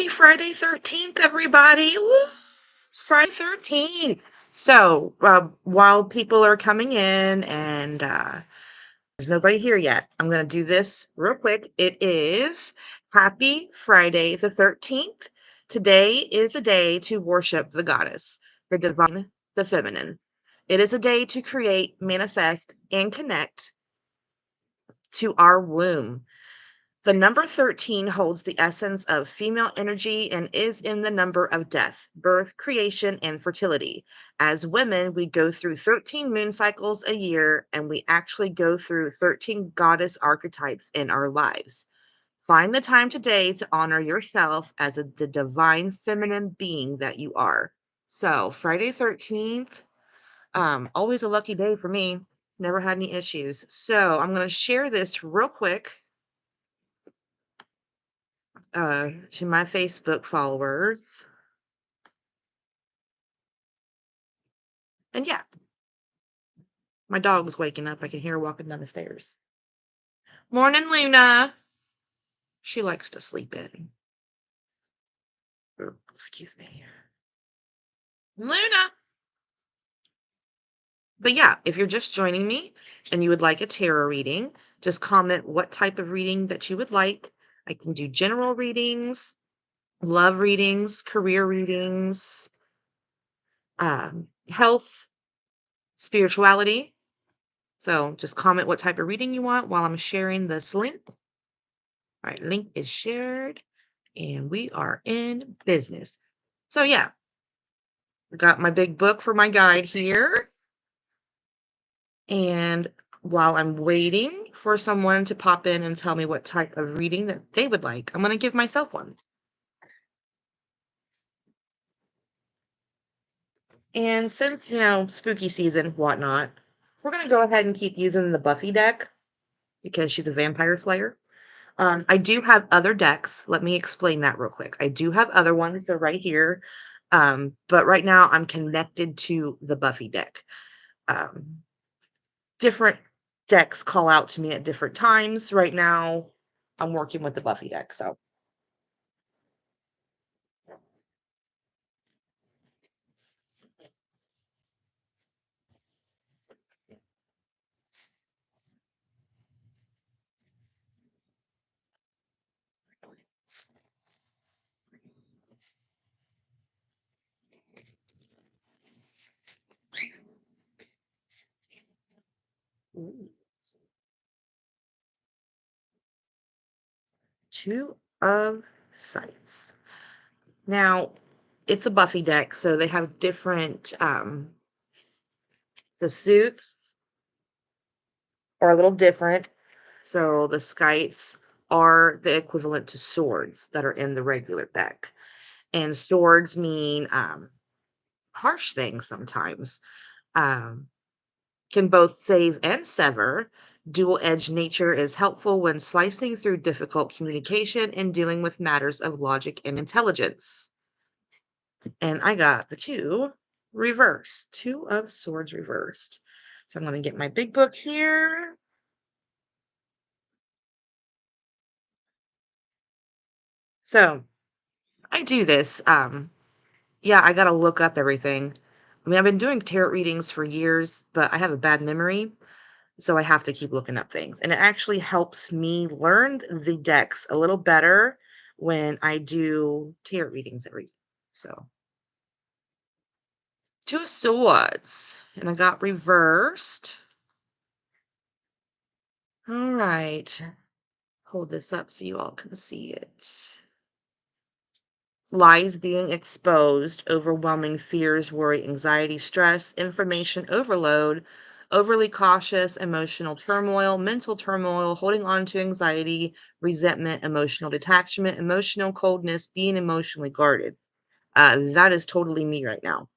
Happy Friday 13th, everybody. Woo! It's Friday 13th. So, while people are coming in and there's nobody here yet, I'm going to do this real quick. It is Happy Friday the 13th. Today is a day to worship the goddess, the divine, the feminine. It is a day to create, manifest, and connect to our womb. The number 13 holds the essence of female energy and is in the number of death, birth, creation, and fertility. As women, we go through 13 moon cycles a year, and we actually go through 13 goddess archetypes in our lives. Find the time today to honor yourself as the divine feminine being that you are. So, Friday 13th, always a lucky day for me. Never had any issues. So, I'm going to share this real quick to my Facebook followers. And yeah, my dog was waking up. I can hear her walking down the stairs. Morning, Luna. She likes to sleep in. Excuse me. Luna. But yeah, if you're just joining me and you would like a tarot reading, just comment what type of reading that you would like. I can do general readings, love readings, career readings, health, spirituality. So just comment what type of reading you want while I'm sharing this link. All right, link is shared and we are in business. So yeah, I got my big book for my guide here. And while I'm waiting for someone to pop in and tell me what type of reading that they would like, I'm going to give myself one. And since, spooky season, whatnot, we're going to go ahead and keep using the Buffy deck because she's a vampire slayer. I do have other decks. Let me explain that real quick. I do have other ones. They're right here. But right now I'm connected to the Buffy deck. Different decks call out to me at different times. Right now I'm working with the Buffy deck. So Two of Sights. Now, it's a Buffy deck, so they have different the suits are a little different. So the skites are the equivalent to swords that are in the regular deck. And swords mean harsh things sometimes. Um, can both save and sever. Dual edged nature is helpful when slicing through difficult communication and dealing with matters of logic and intelligence. And I got the two reversed, two of swords reversed. So I'm going to get my big book here. So I do this. Yeah, I got to look up everything. I mean, I've been doing tarot readings for years, but I have a bad memory. So I have to keep looking up things. And it actually helps me learn the decks a little better when I do tarot readings every. So Two of Swords. And I got reversed. All right. Hold this up so you all can see it. Lies being exposed, overwhelming fears, worry, anxiety, stress, information overload, overly cautious, emotional turmoil, mental turmoil, holding on to anxiety, resentment, emotional detachment, emotional coldness, being emotionally guarded. That is totally me right now.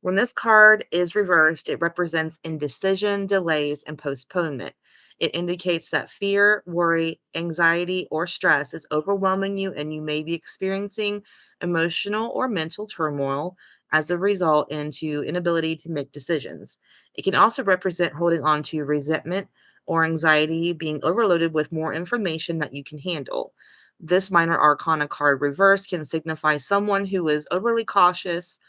When this card is reversed, it represents indecision, delays, and postponement. It indicates that fear, worry, anxiety, or stress is overwhelming you, and you may be experiencing emotional or mental turmoil as a result into inability to make decisions. It can also represent holding on to resentment or anxiety, being overloaded with more information that you can handle. This minor arcana card reverse can signify someone who is overly cautious,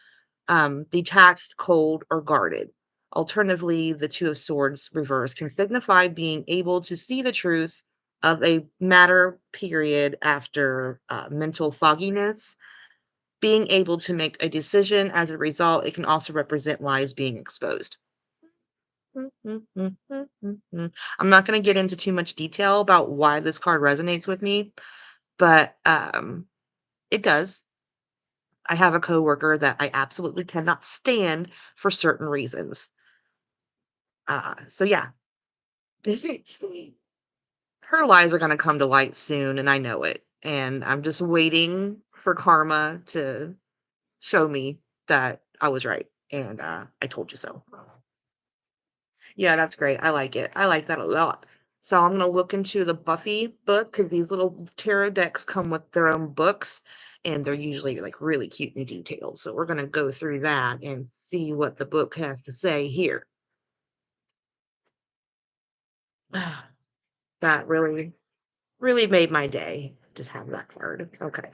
detached, cold, or guarded. Alternatively, the Two of Swords reverse can signify being able to see the truth of a matter period after mental fogginess, being able to make a decision as a result. It can also represent lies being exposed. I'm not going to get into too much detail about why this card resonates with me, but it does. I have a coworker that I absolutely cannot stand for certain reasons. So yeah, her lies are going to come to light soon, and I know it. And I'm just waiting for karma to show me that I was right, and I told you so. Yeah, that's great. I like it. I like that a lot. So I'm gonna look into the Buffy book because these little tarot decks come with their own books, and they're usually like really cute and detailed. So we're gonna go through that and see what the book has to say here. That really made my day. Just have that card. Okay.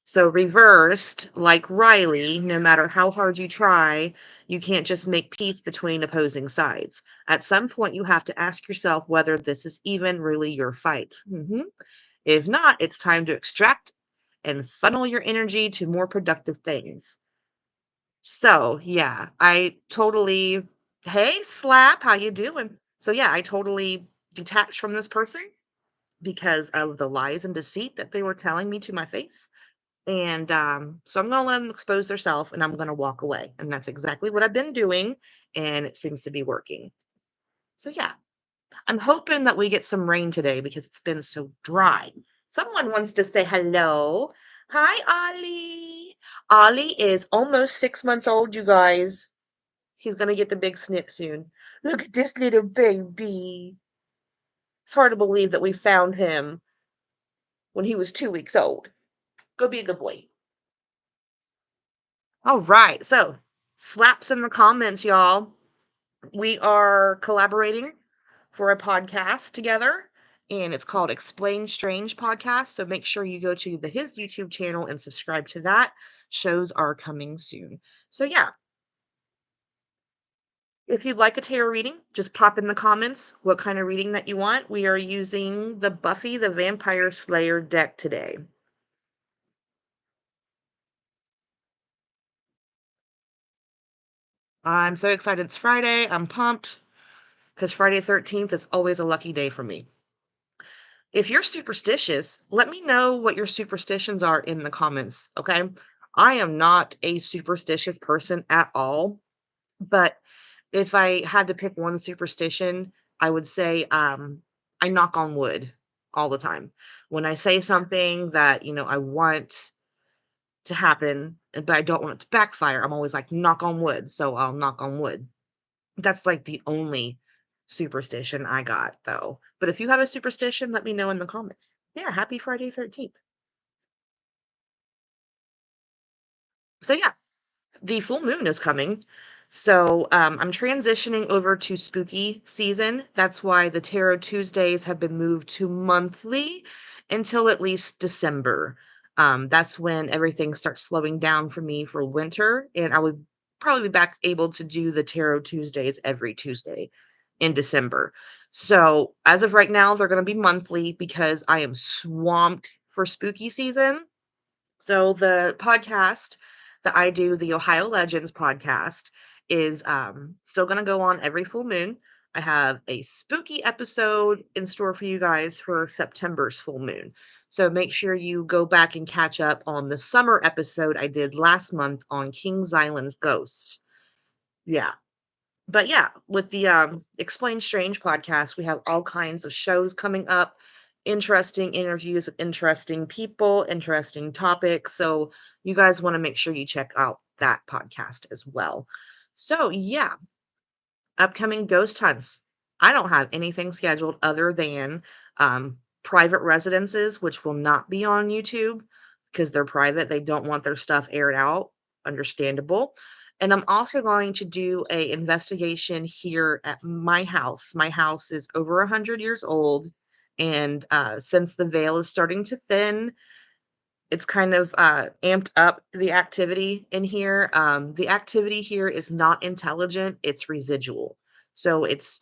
So reversed, like Riley, no matter how hard you try, you can't just make peace between opposing sides. At some point, you have to ask yourself whether this is even really your fight. If not, it's time to extract and funnel your energy to more productive things. So yeah, I totally, hey, Slap, how you doing? So yeah, I totally detached from this person because of the lies and deceit that they were telling me to my face. And so I'm going to let them expose themselves and I'm going to walk away. And that's exactly what I've been doing. And it seems to be working. So, yeah, I'm hoping that we get some rain today because it's been so dry. Someone wants to say hello. Hi, Ollie. Ollie is almost 6 months old, you guys. He's going to get the big snip soon. Look at this little baby. It's hard to believe that we found him when he was 2 weeks old. Go be a good boy. All right. So, slaps in the comments, y'all. We are collaborating for a podcast together, and it's called Explain Strange Podcast. So, make sure you go to his YouTube channel and subscribe to that. Shows are coming soon. So, yeah, if you'd like a tarot reading, just pop in the comments what kind of reading that you want. We are using the Buffy the Vampire Slayer deck today. I'm so excited. It's Friday. I'm pumped because Friday the 13th is always a lucky day for me. If you're superstitious, let me know what your superstitions are in the comments, okay? I am not a superstitious person at all, but if I had to pick one superstition, I would say I knock on wood all the time. When I say something that, I want to happen, but I don't want it to backfire, I'm always like, knock on wood. So I'll knock on wood. That's like the only superstition I got, though. But if you have a superstition, let me know in the comments. Yeah, happy Friday 13th. So, yeah, the full moon is coming. So, I'm transitioning over to spooky season. That's why the Tarot Tuesdays have been moved to monthly until at least December. That's when everything starts slowing down for me for winter, and I would probably be back able to do the Tarot Tuesdays every Tuesday in December. So, as of right now, they're going to be monthly because I am swamped for spooky season. So the podcast that I do, the Ohio Legends podcast, is still going to go on every full moon. I have a spooky episode in store for you guys for September's full moon. So make sure you go back and catch up on the summer episode I did last month on Kings Island's ghosts. Yeah. But yeah, with the Explain Strange podcast, we have all kinds of shows coming up, interesting interviews with interesting people, interesting topics. So you guys want to make sure you check out that podcast as well. So yeah, upcoming ghost hunts. I don't have anything scheduled other than private residences, which will not be on YouTube because they're private. They don't want their stuff aired out. Understandable. And I'm also going to do a investigation here at my house. My house is over 100 years old, And since the veil is starting to thin, it's kind of amped up the activity in here. The activity here is not intelligent, it's residual. So it's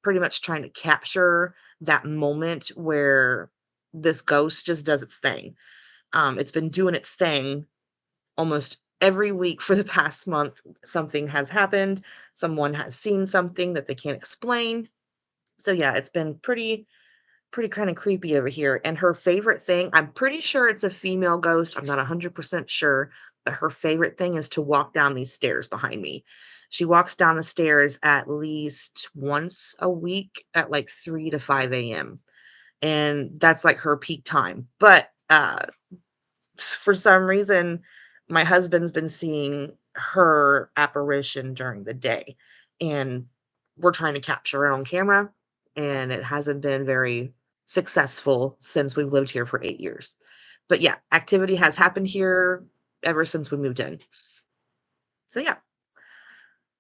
pretty much trying to capture that moment where this ghost just does its thing. It's been doing its thing almost every week for the past month. Something has happened, someone has seen something that they can't explain. So yeah, it's been pretty kind of creepy over here. And her favorite thing, I'm pretty sure it's a female ghost. I'm not 100% sure, but her favorite thing is to walk down these stairs behind me. She walks down the stairs at least once a week at like 3 to 5 a.m. And that's like her peak time. But for some reason, my husband's been seeing her apparition during the day. And we're trying to capture it on camera. And it hasn't been very successful since we've lived here for 8 years. But yeah, activity has happened here ever since we moved in. So yeah,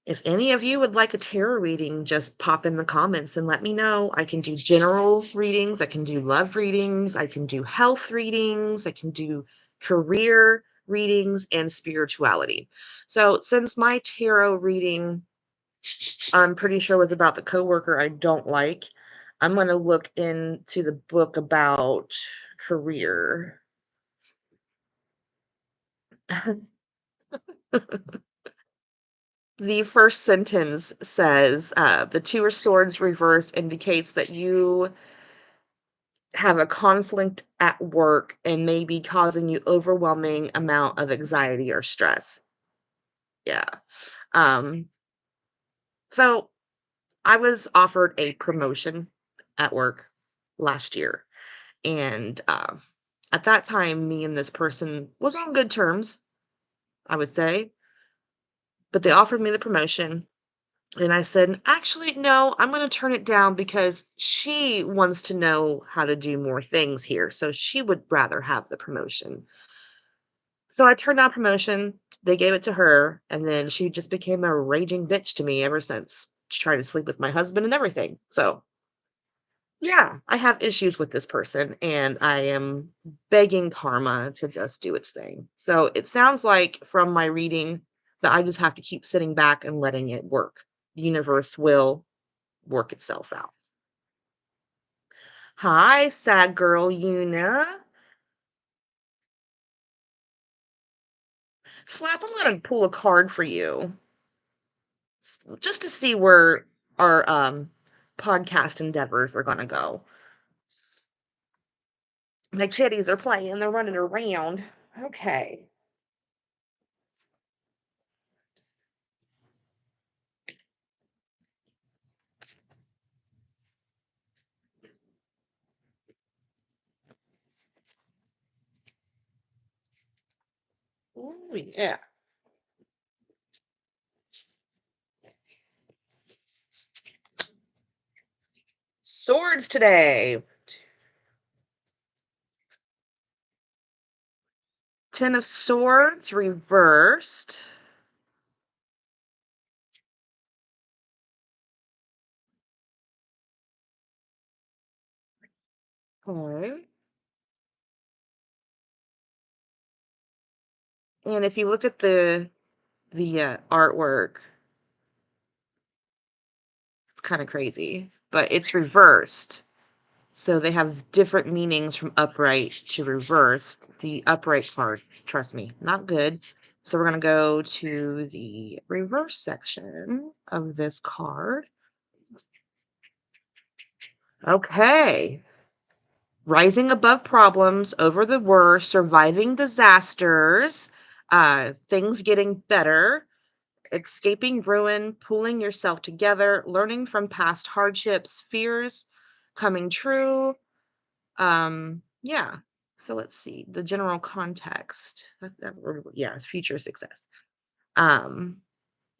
if any of you would like a tarot reading, just pop in the comments and let me know. I can do general readings, I can do love readings, I can do health readings, I can do career readings and spirituality. So since my tarot reading, I'm pretty sure was about the coworker I don't like, I'm going to look into the book about career. The first sentence says, the Two of Swords reversed indicates that you have a conflict at work and may be causing you overwhelming amount of anxiety or stress. Yeah. Um, so I was offered a promotion at work last year. And at that time, me and this person was on good terms, I would say. But they offered me the promotion. And I said, actually, no, I'm going to turn it down because she wants to know how to do more things here. So she would rather have the promotion. So I turned down promotion. They gave it to her. And then she just became a raging bitch to me ever since. She tried to sleep with my husband and everything. So yeah, I have issues with this person and I am begging karma to just do its thing. So it sounds like from my reading that I just have to keep sitting back and letting it work. The universe will work itself out. Hi, sad girl Una. Slap, I'm gonna pull a card for you just to see where our podcast endeavors are gonna go. My kitties are playing, they're running around. Okay. Ooh, yeah. Swords today. Ten of Swords reversed. Okay. And if you look at the artwork, it's kind of crazy, but it's reversed. So they have different meanings from upright to reversed. The upright part, trust me, not good. So we're going to go to the reverse section of this card. Okay. Rising above problems, over the worst, surviving disasters, things getting better, escaping ruin, pulling yourself together, learning from past hardships, fears coming true. Yeah. So let's see the general context. Yeah, future success. Um,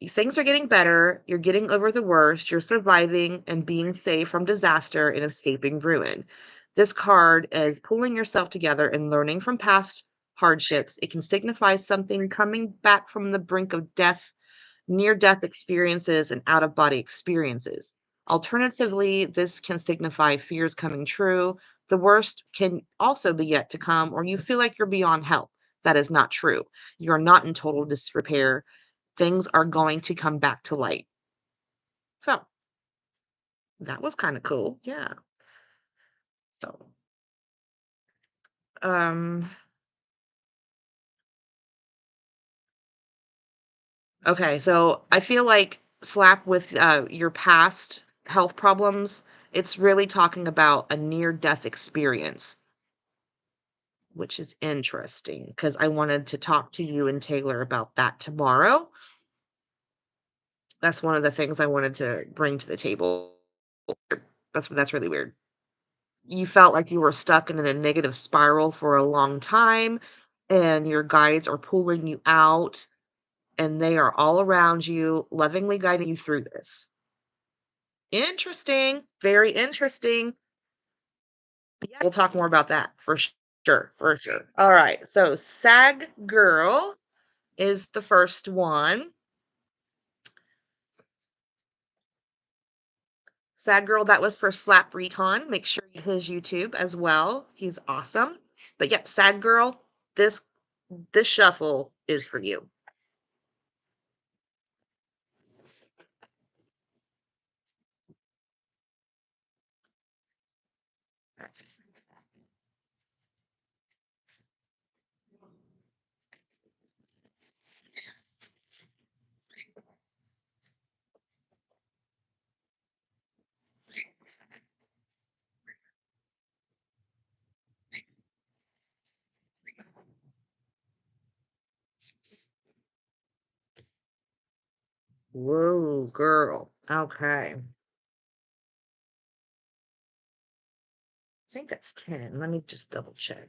things are getting better. You're getting over the worst. You're surviving and being safe from disaster and escaping ruin. This card is pulling yourself together and learning from past hardships. It can signify something coming back from the brink of death, near death experiences, and out of body experiences. Alternatively, this can signify fears coming true. The worst can also be yet to come, or you feel like you're beyond help. That is not true. You're not in total disrepair. Things are going to come back to light. So that was kind of cool. Yeah. So, um, okay. So I feel like slap with your past health problems. It's really talking about a near death experience, which is interesting because I wanted to talk to you and Taylor about that tomorrow. That's one of the things I wanted to bring to the table. That's really weird. You felt like you were stuck in a negative spiral for a long time, and your guides are pulling you out, and they are all around you, lovingly guiding you through this. Interesting. Very interesting. Yeah, we'll talk more about that for sure. For sure. All right. So, Sag Girl is the first one. Sad Girl, that was for Slap Recon. Make sure you his YouTube as well. He's awesome. But yep, Sad Girl, this this shuffle is for you. Whoa, girl. Okay. I think that's 10. Let me just double check.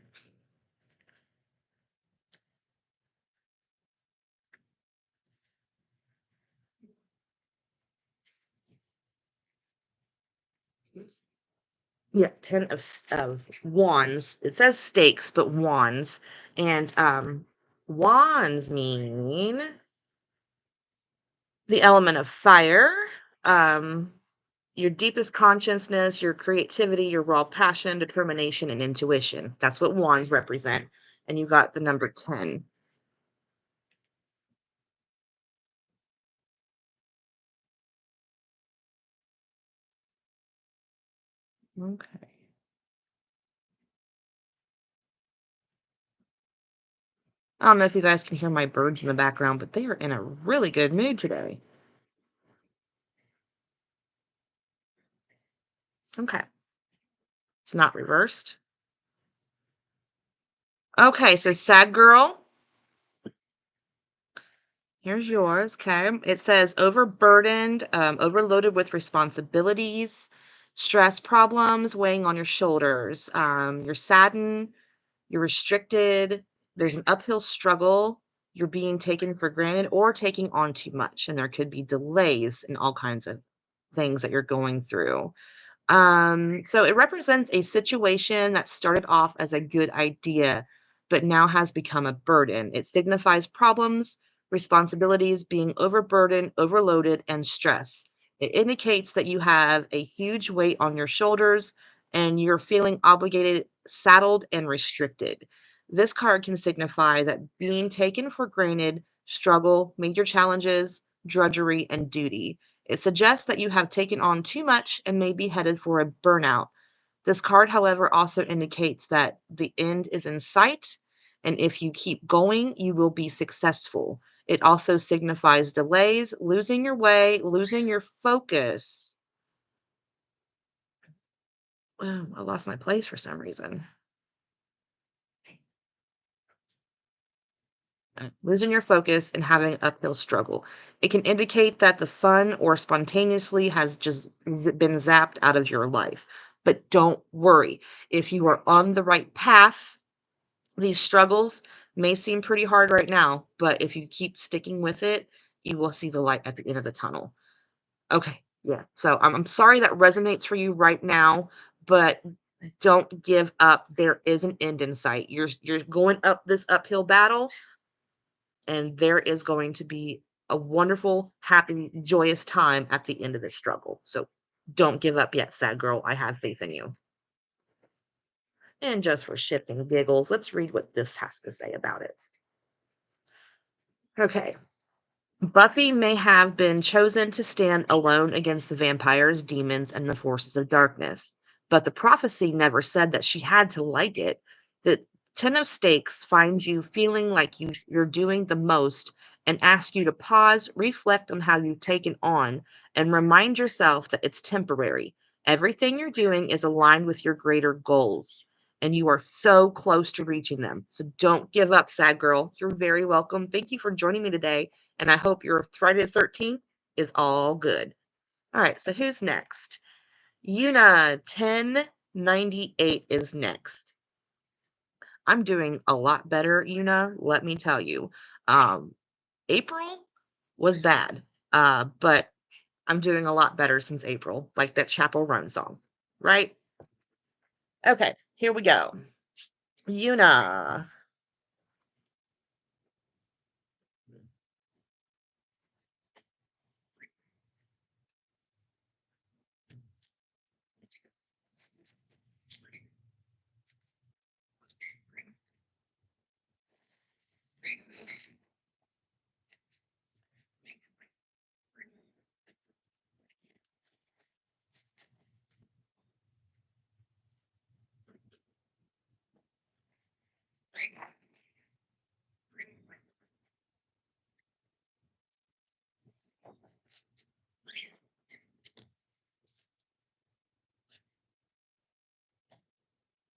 Yeah, 10 of wands. It says stakes, but wands. And wands mean the element of fire. Um your deepest consciousness, your creativity, your raw passion, determination, and intuition. That's what wands represent. And you got the number 10. Okay. I don't know if you guys can hear my birds in the background, but they are in a really good mood today. Okay. It's not reversed. Okay, so sad girl. Here's yours. Okay. It says overburdened, overloaded with responsibilities, stress problems weighing on your shoulders. You're saddened, you're restricted, there's an uphill struggle, you're being taken for granted or taking on too much, and there could be delays and all kinds of things that you're going through. So it represents a situation that started off as a good idea, but now has become a burden. It signifies problems, responsibilities, being overburdened, overloaded, and stress. It indicates that you have a huge weight on your shoulders and you're feeling obligated, saddled, and restricted. This card can signify that being taken for granted, struggle, major challenges, drudgery, and duty. It suggests that you have taken on too much and may be headed for a burnout. This card, however, also indicates that the end is in sight, and if you keep going, you will be successful. It also signifies delays, losing your way, losing your focus. Oh, I lost my place for some reason. Losing your focus and having an uphill struggle. It can indicate that the fun or spontaneously has just been zapped out of your life. But don't worry. If you are on the right path, these struggles may seem pretty hard right now, but if you keep sticking with it, you will see the light at the end of the tunnel. Okay. Yeah. So I'm sorry that resonates for you right now, but don't give up. There is an end in sight. You're going up this uphill battle, and there is going to be a wonderful, happy, joyous time at the end of this struggle. So Don't give up yet, sad girl. I have faith in you. And just for shits and giggles, let's read what this has to say about it. Okay. Buffy may have been chosen to stand alone against the vampires, demons, and the forces of darkness, but the prophecy never said that she had to like it. The Ten of Stakes finds you feeling like you're doing the most and asks you to pause, reflect on how you've taken on, and remind yourself that it's temporary. Everything you're doing is aligned with your greater goals, and you are so close to reaching them. So don't give up, sad girl. You're very welcome. Thank you for joining me today, and I hope your Friday the 13th is all good. All right, so who's next? Yuna 1098 is next. I'm doing a lot better, Yuna, let me tell you. Um, April was bad, but I'm doing a lot better since April, like that Chapel Run song, right? Okay, here we go. Yuna.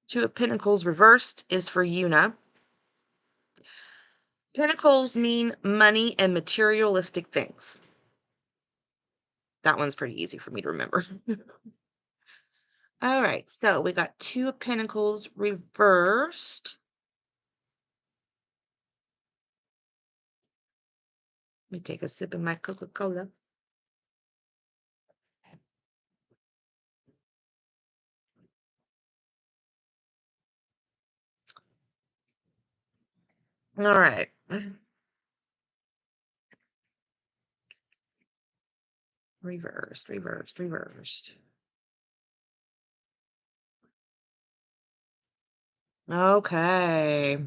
Two of Pentacles reversed is for Yuna. Pentacles mean money and materialistic things. That one's pretty easy for me to remember. All right, so we got Two of Pentacles reversed. Let me take a sip of my Coca-Cola. All right. Reversed, reversed, reversed. Okay.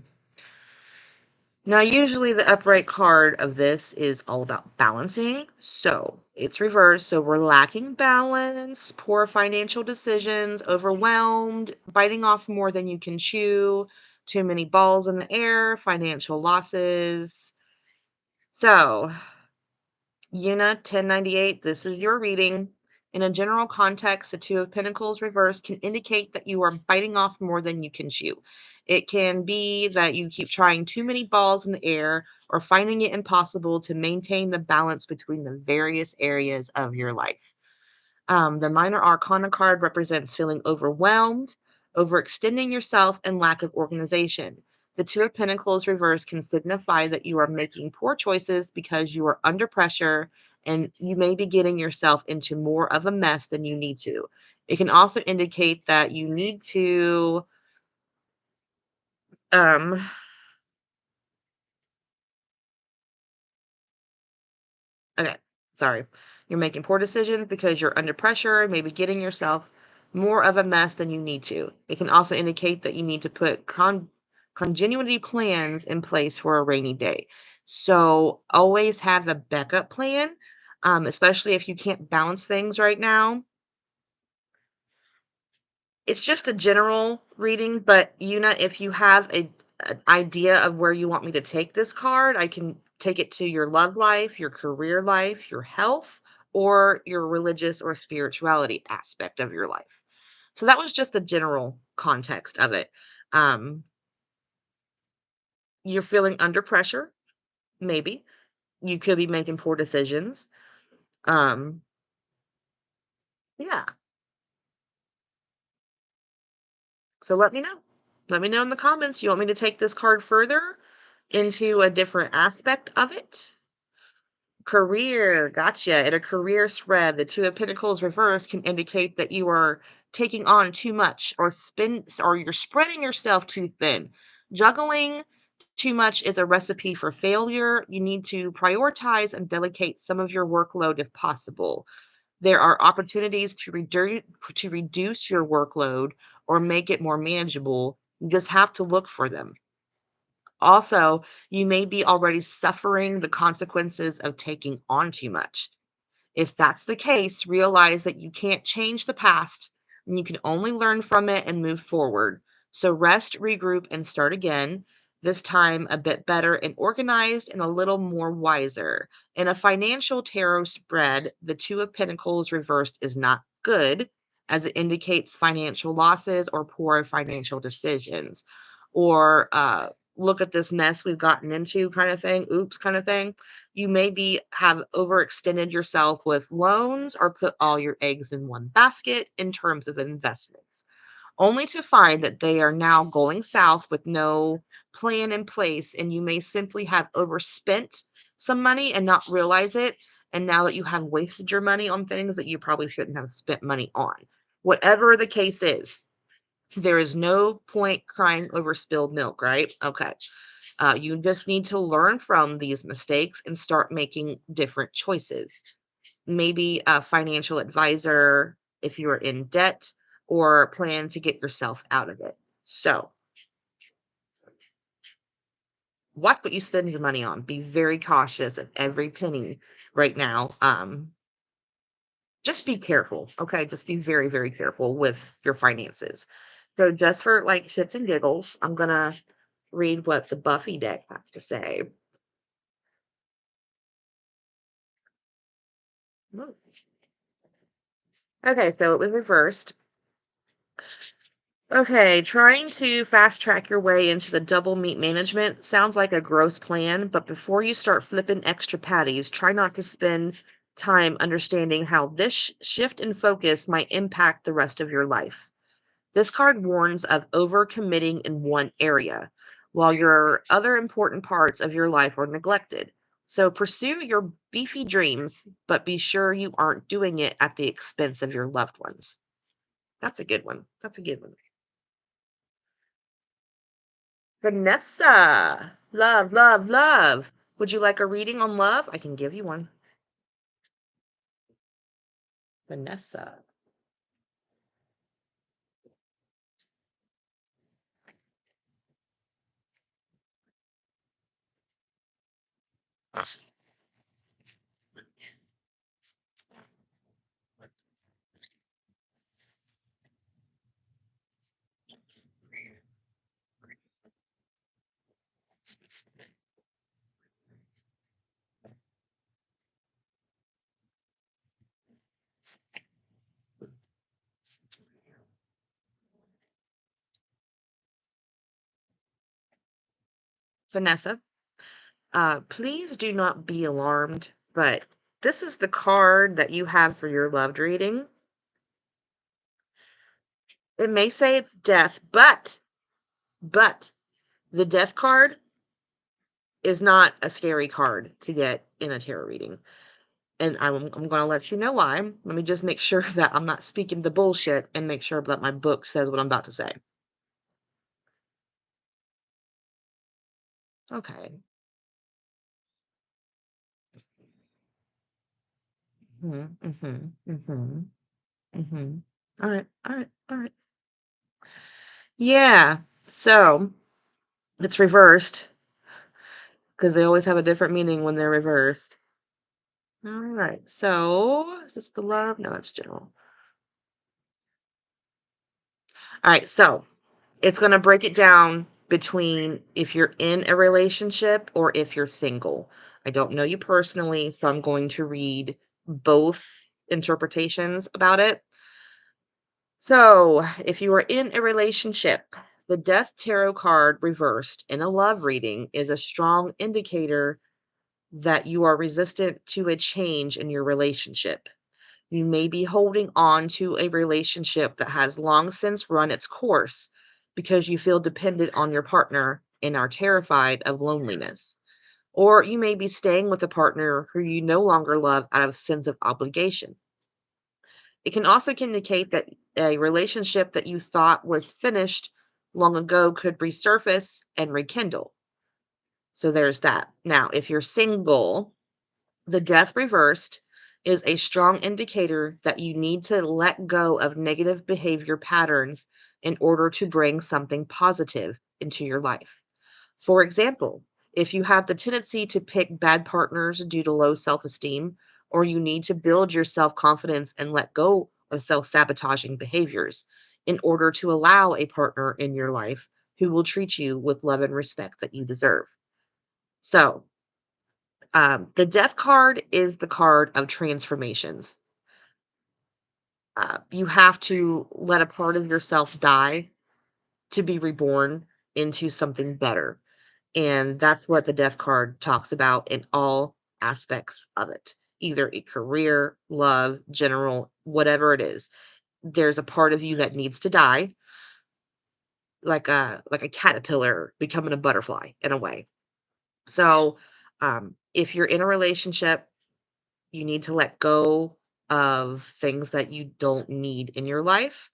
Now, usually the upright card of this is all about balancing. So it's reversed. So we're lacking balance, poor financial decisions, overwhelmed, biting off more than you can chew, too many balls in the air, financial losses. So, Yuna 1098, this is your reading. In a general context, the Two of Pentacles reverse can indicate that you are biting off more than you can chew. It can be that you keep trying too many balls in the air or finding it impossible to maintain the balance between the various areas of your life. The Minor Arcana card represents feeling overwhelmed, overextending yourself, and lack of organization. The Two of Pentacles reverse can signify that you are making poor choices because you are under pressure and you may be getting yourself into more of a mess than you need to. It can also indicate that you need to um okay, sorry. You're making poor decisions because you're under pressure, maybe getting yourself more of a mess than you need to. It can also indicate that you need to put continuity plans in place for a rainy day. So always have a backup plan, especially if you can't balance things right now. It's just a general reading, but Yuna, if you have an idea of where you want me to take this card, I can take it to your love life, your career life, your health, or your religious or spirituality aspect of your life. So that was just the general context of it. Um, you're feeling under pressure, maybe. You could be making poor decisions. Um, yeah. So let me know. Let me know in the comments. You want me to take this card further into a different aspect of it? Career, gotcha. In a career spread, the Two of Pentacles reverse can indicate that you are taking on too much or you're spreading yourself too thin. Juggling too much is a recipe for failure. You need to prioritize and delegate some of your workload if possible. There are opportunities to reduce your workload or make it more manageable. You just have to look for them. Also, you may be already suffering the consequences of taking on too much. If that's the case, realize that you can't change the past and you can only learn from it and move forward. So rest, regroup, and start again. This time a bit better and organized and a little more wiser. In a financial tarot spread, the Two of Pentacles reversed is not good, as it indicates financial losses or poor financial decisions. Or look at this mess we've gotten into kind of thing, oops kind of thing. You maybe have overextended yourself with loans or put all your eggs in one basket in terms of investments, only to find that they are now going south with no plan in place. And you may simply have overspent some money and not realize it. And now that you have wasted your money on things that you probably shouldn't have spent money on. Whatever the case is, there is no point crying over spilled milk, right? Okay. You just need to learn from these mistakes and start making different choices. Maybe a financial advisor if you're in debt, or plan to get yourself out of it. So, watch what you spend your money on. Be very cautious of every penny right now. Just be careful, okay? Just be very, very careful with your finances. So, just for like shits and giggles, I'm gonna read what the Buffy deck has to say. Whoa. Okay, so it was reversed. Okay, trying to fast track your way into the double meat management sounds like a gross plan, but before you start flipping extra patties, try not to spend time understanding how this shift in focus might impact the rest of your life. This card warns of overcommitting in one area, while your other important parts of your life are neglected. So pursue your beefy dreams, but be sure you aren't doing it at the expense of your loved ones. That's a good one. That's a good one. Vanessa, love, love, love. Would you like a reading on love? I can give you one. Vanessa. Vanessa, please do not be alarmed, but this is the card that you have for your loved reading. It may say it's death, but the death card is not a scary card to get in a tarot reading. And I'm going to let you know why. Let me just make sure that I'm not speaking the bullshit and make sure that my book says what I'm about to say. Okay. Mhm, mhm, mhm, mhm. Alright, alright, alright. Yeah, so, it's reversed because they always have a different meaning when they're reversed. Alright, so, is this the love? No, that's general. Alright, so, it's gonna break it down between if you're in a relationship or if you're single. I don't know you personally, so I'm going to read both interpretations about it. So, if you are in a relationship, the Death Tarot card reversed in a love reading is a strong indicator that you are resistant to a change in your relationship. You may be holding on to a relationship that has long since run its course because you feel dependent on your partner and are terrified of loneliness. Or you may be staying with a partner who you no longer love out of a sense of obligation. It can also indicate that a relationship that you thought was finished long ago could resurface and rekindle. So there's that. Now, if you're single, the death reversed is a strong indicator that you need to let go of negative behavior patterns in order to bring something positive into your life. For example, if you have the tendency to pick bad partners due to low self esteem, or you need to build your self confidence and let go of self sabotaging behaviors in order to allow a partner in your life who will treat you with love and respect that you deserve. So, the death card is the card of transformations. You have to let a part of yourself die to be reborn into something better. And that's what the death card talks about in all aspects of it, either a career, love, general, whatever it is. There's a part of you that needs to die, like a caterpillar becoming a butterfly in a way. So, if you're in a relationship, you need to let go of things that you don't need in your life.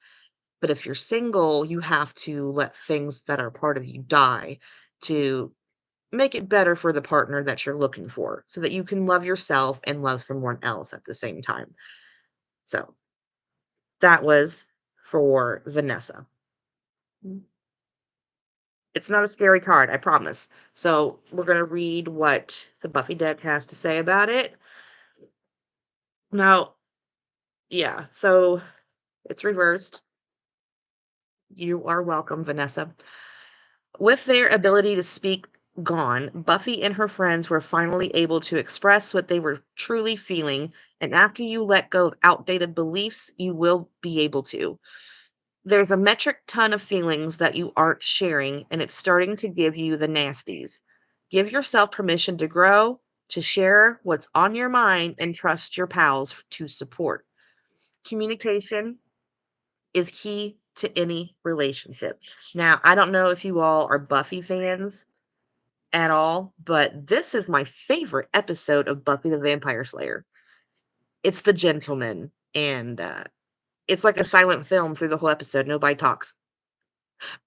But if you're single, you have to let things that are part of you die to make it better for the partner that you're looking for so that you can love yourself and love someone else at the same time. So that was for Vanessa. Mm. It's not a scary card, I promise. So we're going to read what the Buffy deck has to say about it. Now, yeah, so it's reversed. You are welcome, Vanessa. With their ability to speak gone, Buffy and her friends were finally able to express what they were truly feeling. And after you let go of outdated beliefs, you will be able to. There's a metric ton of feelings that you aren't sharing, and it's starting to give you the nasties. Give yourself permission to grow, to share what's on your mind, and trust your pals to support. Communication is key to any relationship. Now, I don't know if you all are Buffy fans at all, but this is my favorite episode of Buffy the Vampire Slayer. It's The Gentleman, and it's like a silent film through the whole episode. Nobody talks,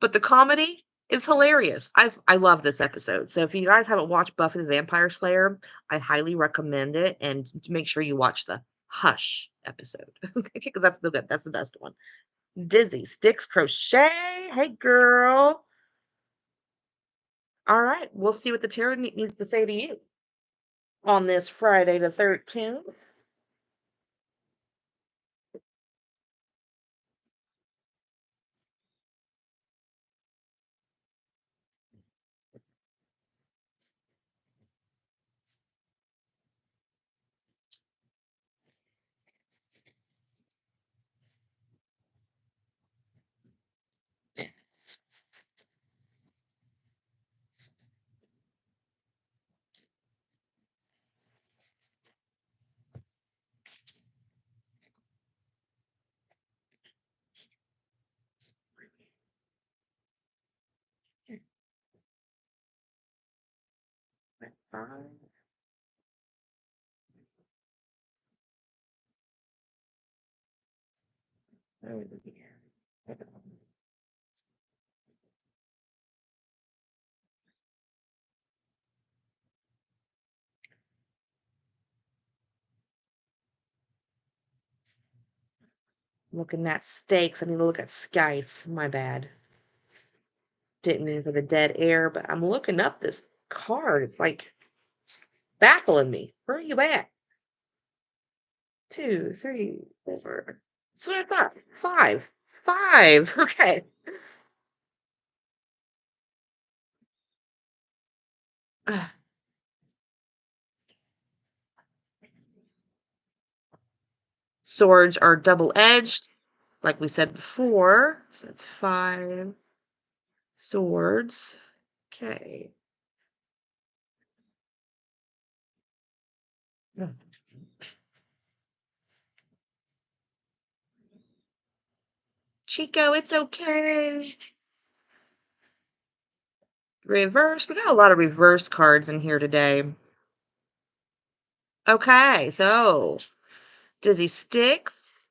but the comedy is hilarious. I love this episode. So if you guys haven't watched Buffy the Vampire Slayer, I highly recommend it, and make sure you watch the Hush episode because that's the good. That's the best one. Dizzy Sticks Crochet. Hey, girl. All right. We'll see what the tarot needs to say to you on this Friday the 13th. Fine. Looking at steaks. I need to look at skites. My bad. Didn't mean for the dead air, but I'm looking up this card. It's like baffling me. Where are you at? Two, three, four. That's what I thought. Five. Five. Okay. Ugh. Swords are double edged, like we said before. So it's five swords. Okay. Chico, it's okay. Reverse. We got a lot of reverse cards in here today. Okay, so Dizzy Sticks.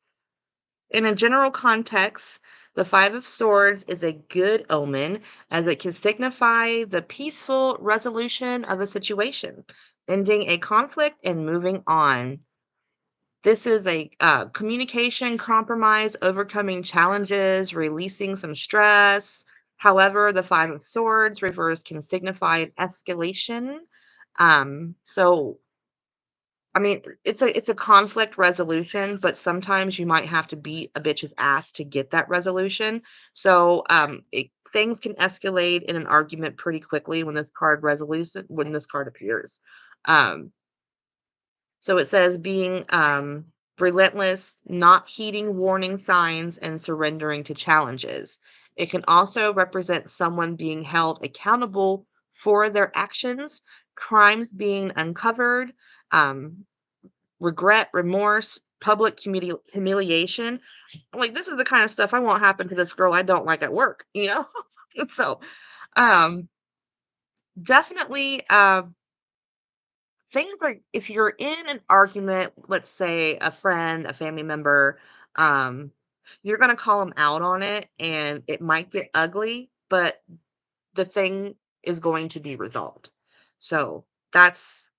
In a general context, the Five of Swords is a good omen as it can signify the peaceful resolution of a situation, ending a conflict and moving on. This is a communication, compromise, overcoming challenges, releasing some stress. However, the Five of Swords reverse can signify an escalation. So I mean, it's a conflict resolution, but sometimes you might have to beat a bitch's ass to get that resolution. So things can escalate in an argument pretty quickly when this card appears. Um, so it says being relentless, not heeding warning signs, and surrendering to challenges. It can also represent someone being held accountable for their actions, crimes being uncovered, um, regret, remorse, public humiliation. Like, this is the kind of stuff I want happen to this girl I don't like at work, you know? So, um, definitely, things like if you're in an argument, let's say a friend, a family member, um, you're gonna call them out on it and it might get ugly, but the thing is going to be resolved. So that's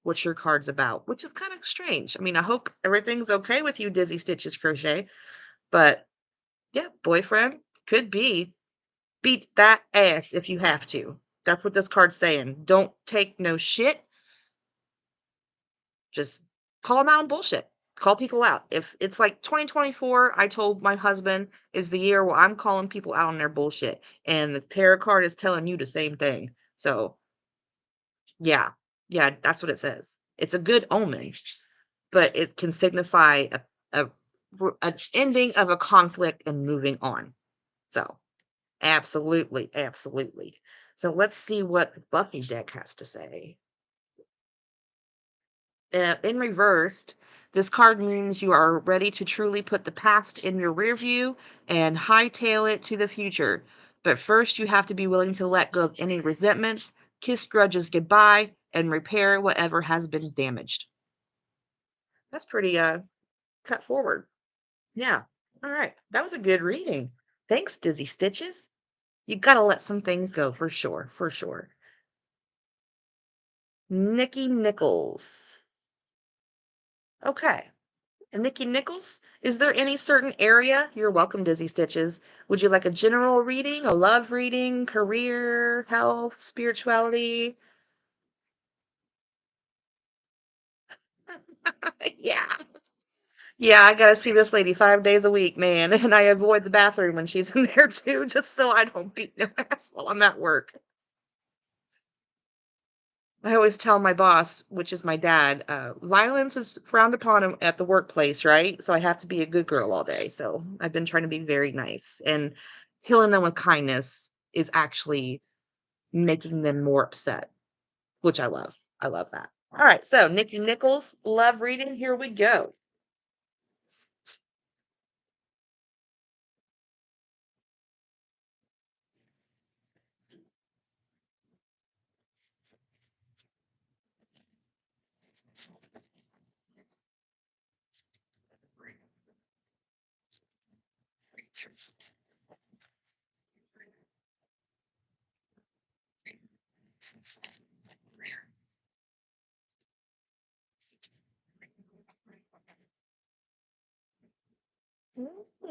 what your card's about, which is kind of strange. I mean, I hope everything's okay with you, Dizzy Stitches Crochet. But yeah, boyfriend could be. Beat that ass if you have to. That's what this card's saying. Don't take no shit. Just call them out on bullshit. Call people out. If it's like 2024, I told my husband is the year where I'm calling people out on their bullshit. And the tarot card is telling you the same thing. So yeah, yeah, that's what it says. It's a good omen, but it can signify a an ending of a conflict and moving on. So absolutely, absolutely. So let's see what the Buffy deck has to say. In reversed, this card means you are ready to truly put the past in your rear view and hightail it to the future. But first, you have to be willing to let go of any resentments, kiss grudges goodbye, and repair whatever has been damaged. That's pretty cut forward. Yeah. All right. That was a good reading. Thanks, Dizzy Stitches. You gotta let some things go for sure. For sure. Nikki Nichols. Okay. And Nikki Nichols, is there any certain area? You're welcome, Dizzy Stitches. Would you like a general reading, a love reading, career, health, spirituality? Yeah. Yeah, I gotta see this lady 5 days a week, man. And I avoid the bathroom when she's in there too, just so I don't beat no ass while I'm at work. I always tell my boss, which is my dad, violence is frowned upon at the workplace, right? So I have to be a good girl all day. So I've been trying to be very nice, and killing them with kindness is actually making them more upset, which I love. I love that. All right. So Nikki Nichols, love reading. Here we go.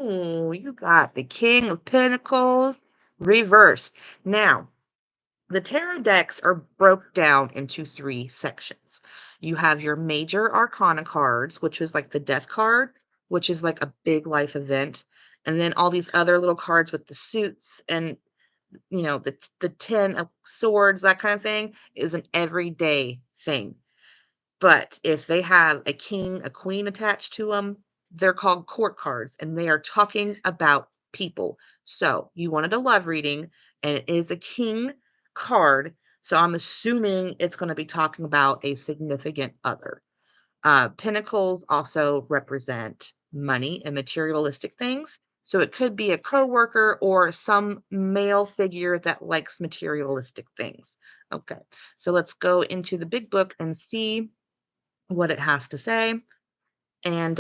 Ooh, you got the King of Pentacles reversed. Now, the tarot decks are broke down into three sections. You have your major arcana cards, which is like the death card, which is like a big life event. And then all these other little cards with the suits and the 10 of swords, that kind of thing, is an everyday thing. But if they have a king, a queen attached to them, they're called court cards and they are talking about people. So you wanted a love reading and it is a king card. So I'm assuming it's going to be talking about a significant other. Pentacles also represent money and materialistic things. So it could be a coworker or some male figure that likes materialistic things. Okay, so let's go into the big book and see what it has to say. And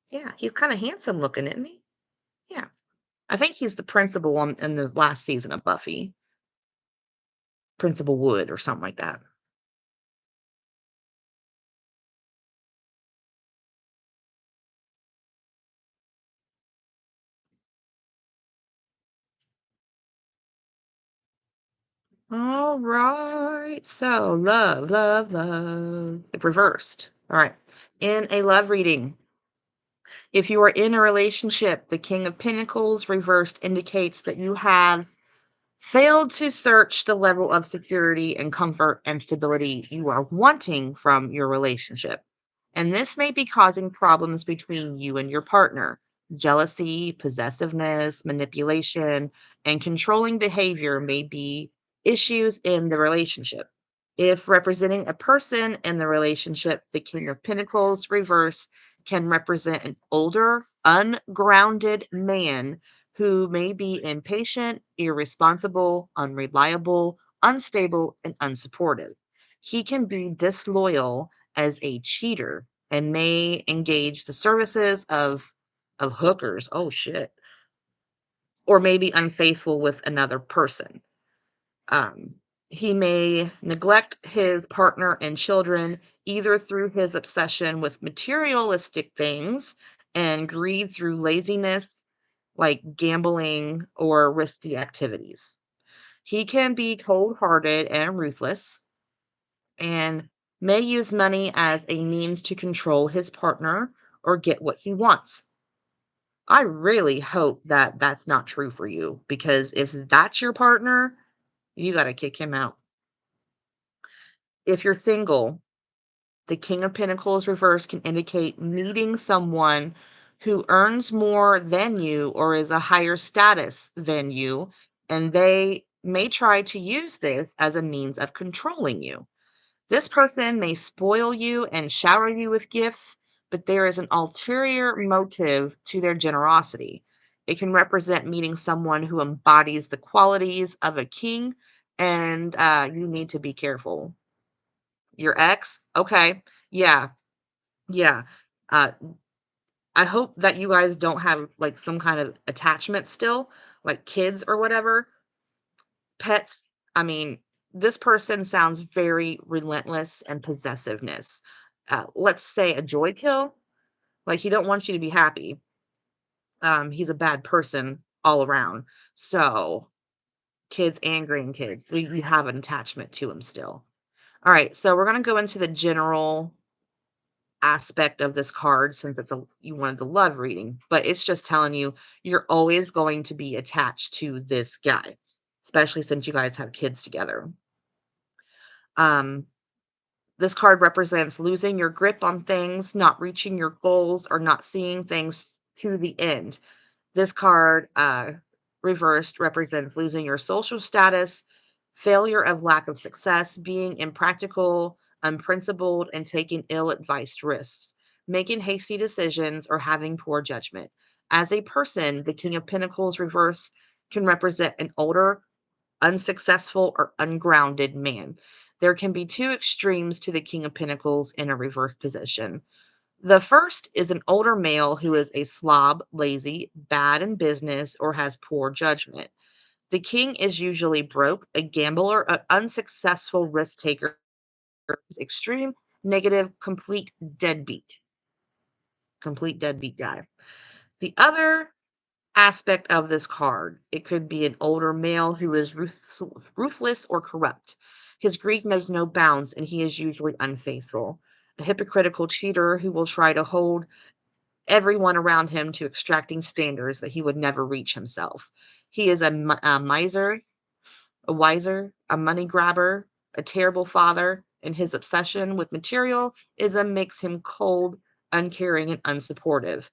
yeah, he's kind of handsome looking, isn't he? Yeah. I think he's the principal one in the last season of Buffy. Principal Wood or something like that. All right. So, love, love, love. Reversed. All right. In a love reading, if you are in a relationship, the King of Pentacles reversed indicates that you have failed to search the level of security and comfort and stability you are wanting from your relationship. And this may be causing problems between you and your partner. Jealousy, possessiveness, manipulation, and controlling behavior may be issues in the relationship. If representing a person in the relationship, the King of Pentacles reverse can represent an older, ungrounded man who may be impatient, irresponsible, unreliable, unstable, and unsupportive. He can be disloyal as a cheater and may engage the services of hookers. Oh shit. Or maybe unfaithful with another person. Um, he may neglect his partner and children either through his obsession with materialistic things and greed through laziness, like gambling or risky activities. He can be cold hearted and ruthless and may use money as a means to control his partner or get what he wants. I really hope that that's not true for you because if that's your partner, you got to kick him out. If you're single, the King of Pentacles reverse can indicate meeting someone who earns more than you or is a higher status than you, and they may try to use this as a means of controlling you. This person may spoil you and shower you with gifts, but there is an ulterior motive to their generosity. It can represent meeting someone who embodies the qualities of a king, and you need to be careful. Your ex? Okay. Yeah. Yeah. Uh, I hope that you guys don't have like some kind of attachment still, like kids or whatever, pets. I mean, this person sounds very relentless and possessiveness. Let's say a joy kill. Like he don't want you to be happy. He's a bad person all around. So kids and grandkids, so you have an attachment to him still. All right, so we're gonna go into the general aspect of this card since it's a you wanted the love reading, but it's just telling you you're always going to be attached to this guy, especially since you guys have kids together. Um, this card represents losing your grip on things, not reaching your goals, or not seeing things to the end. This card, reversed, represents losing your social status, failure of lack of success, being impractical, unprincipled, and taking ill advised risks, making hasty decisions, or having poor judgment. As a person, the King of Pentacles reverse can represent an older, unsuccessful, or ungrounded man. There can be two extremes to the King of Pentacles in a reverse position. The first is an older male who is a slob, lazy, bad in business, or has poor judgment. The king is usually broke, a gambler, an unsuccessful risk taker, extreme, negative, complete deadbeat guy. The other aspect of this card, it could be an older male who is ruthless or corrupt. His greed knows no bounds, and he is usually unfaithful. A hypocritical cheater who will try to hold everyone around him to extracting standards that he would never reach himself. He is a miser, a wiser, a money grabber, a terrible father, and his obsession with materialism makes him cold, uncaring, and unsupportive.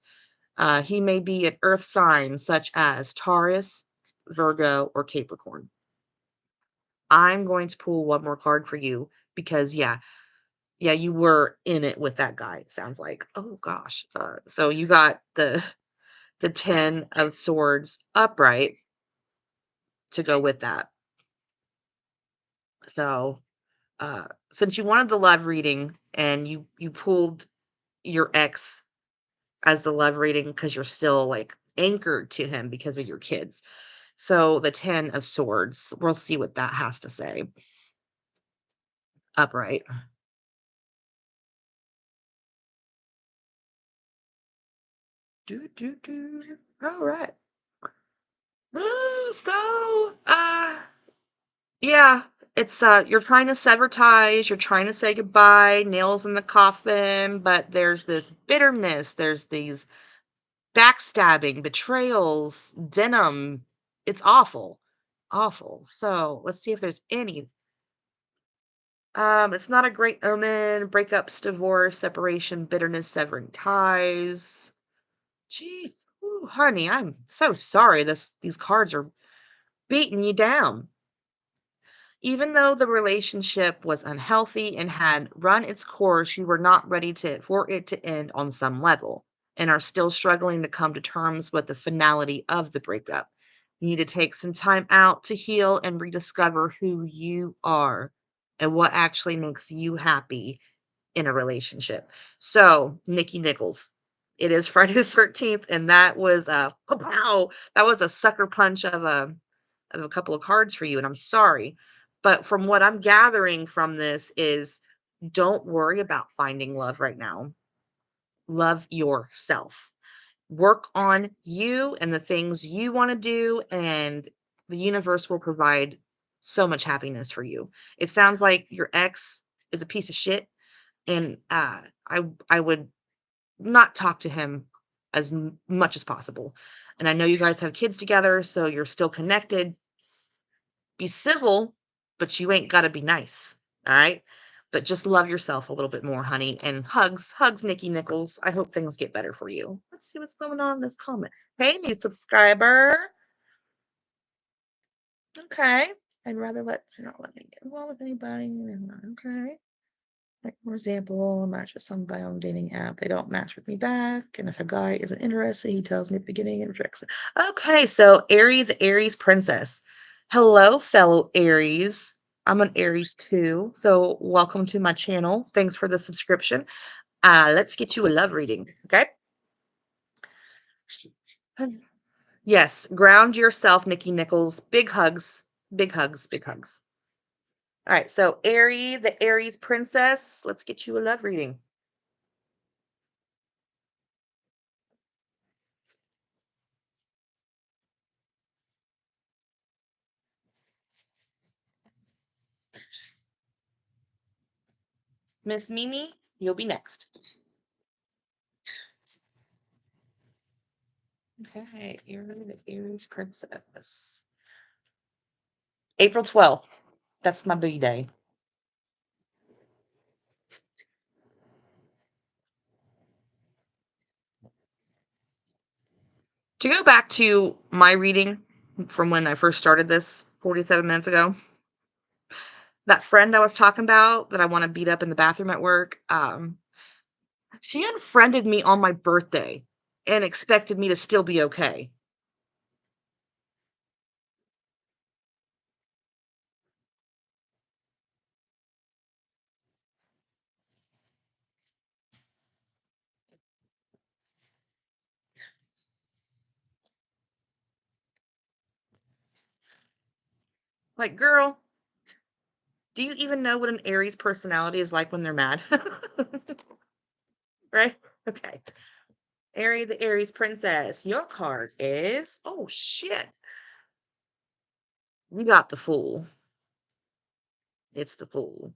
He may be an earth sign such as Taurus, Virgo, or Capricorn. I'm going to pull one more card for you because, yeah, you were in it with that guy. It sounds like, oh gosh. So you got the 10 of swords upright to go with that. So, since you wanted the love reading and you pulled your ex as the love reading because you're still like anchored to him because of your kids. So the 10 of swords, we'll see what that has to say. Upright. Do do do. All right. So, Yeah, it's you're trying to sever ties, you're trying to say goodbye, nails in the coffin, but there's this bitterness, there's these backstabbing, betrayals, venom. It's awful. Awful. So let's see if there's any. It's not a great omen. Breakups, divorce, separation, bitterness, severing ties. Jeez. Ooh, honey, I'm so sorry. These cards are beating you down. Even though the relationship was unhealthy and had run its course, you were not ready for it to end on some level and are still struggling to come to terms with the finality of the breakup. You need to take some time out to heal and rediscover who you are and what actually makes you happy in a relationship. So, Nikki Nichols, it is Friday the 13th, and that was a wow, that was a sucker punch of a couple of cards for you, and I'm sorry. But from what I'm gathering from this is don't worry about finding love right now. Love yourself. Work on you and the things you want to do, and the universe will provide so much happiness for you. It sounds like your ex is a piece of shit, and I would not talk to him as much as possible. And I know you guys have kids together, so you're still connected. Be civil, but you ain't gotta be nice. All right. But just love yourself a little bit more, honey. And hugs, hugs, Nikki Nichols. I hope things get better for you. Let's see what's going on in this comment. Hey, new subscriber. Okay. I'd rather not let me get involved with anybody. Okay. Like, for example, match with somebody on a dating app. They don't match with me back. And if a guy isn't interested, he tells me at the beginning and rejects it. Okay, so Aries, the Aries princess. Hello, fellow Aries. I'm an Aries too. So welcome to my channel. Thanks for the subscription. Let's get you a love reading. Okay. Yes, ground yourself, Nikki Nichols. Big hugs. Big hugs. Big hugs. All right, so Aries, the Aries princess. Let's get you a love reading. Miss Mimi, you'll be next. Okay, Aries, the Aries princess. April 12th. That's my B-day. To go back to my reading from when I first started this 47 minutes ago, that friend I was talking about that I want to beat up in the bathroom at work, she unfriended me on my birthday and expected me to still be okay. Like, girl, do you even know what an Aries personality is like when they're mad? Right? Okay. Aries, the Aries princess. Your card is, oh shit. You got the fool. It's the fool.